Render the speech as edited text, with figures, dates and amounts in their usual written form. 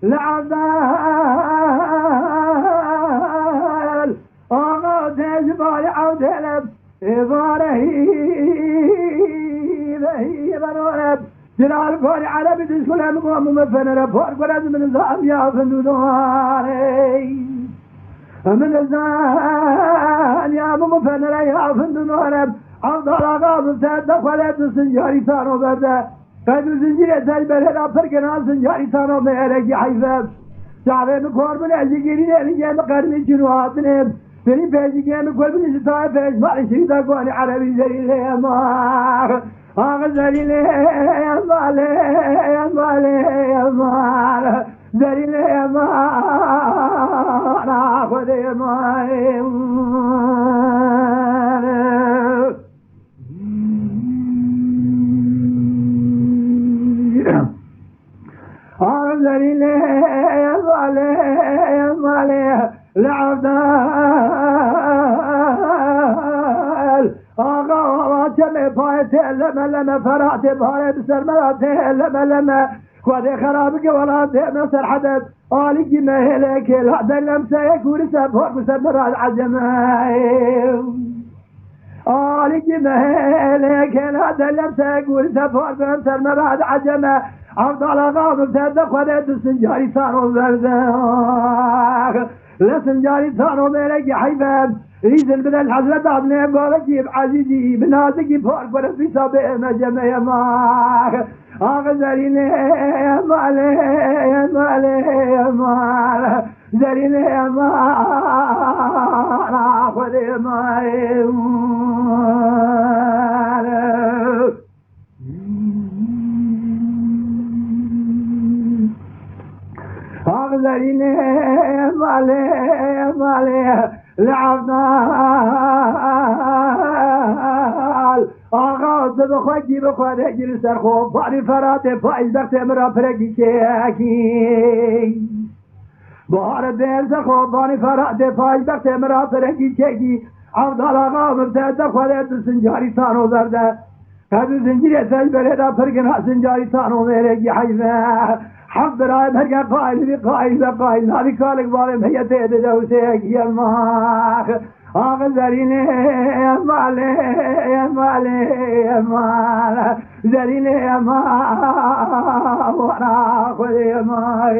لعبال آقا تجبال عودلب إبارهي بهي بنورب جلال قول عربي تشكل مقام مفن رفور قرد من الزام يا فندواري من الزام يا مفن يا فندوارب عبد الله مصدق ولد سنجاري ثانو برده قد زنجير تجبل هلا فرقنا سنجاري ثانو مهرقي حيفب شعبه مكور من أجيقيني لأني مقرمي جنواتنهم فيني بيجيقين مكور من جتاي فيش مالي شريطة قواني عربي زري لي أمار آغا زري لي أمار أمار زري لي أمار آخذ أمار أنزل لي لعبدال آقا جمع پایت لما فرعت پایت بسر مرات لما خود خرابك ولا دعنا سرحدت آلك مهلك الهدى لمسا يكون سبور بسر مرات عجمائي آلك مهلك الهدى لمسا يكون سبور بسر مرات عجمائي عبد الله غاضب تصدق وديت السنجاري صاروا برزاق لسنجاري صاروا ملك حيفان ريزن بدل الحزرة عبني باركي بعزيزي بنازكي فارق ورسي سابق مجمع يماك أغزريني يمالي يمالي يمال زريني يمال أخذ يمال أغزريني مالي لعبنال آغاز بخوجي بخوجي لسرخوب باري فراتي فايز بختي مرا فرقي شاكي بار دير سرخوب باري فراتي فايز بختي مرا فرقي شاكي عبد الله مبتدى خولت سنجاري ثانو برده هذا زنجير سجبري دا فرقنا سنجاري ثانو ميرقي حيفا حب رايب هرقا قائل بقائل هذه قالك بالهم هي تيد دوسيك يا الماخ زريني يا مالي يا مالي يا مال زريني يا مال وانا خذ يا مال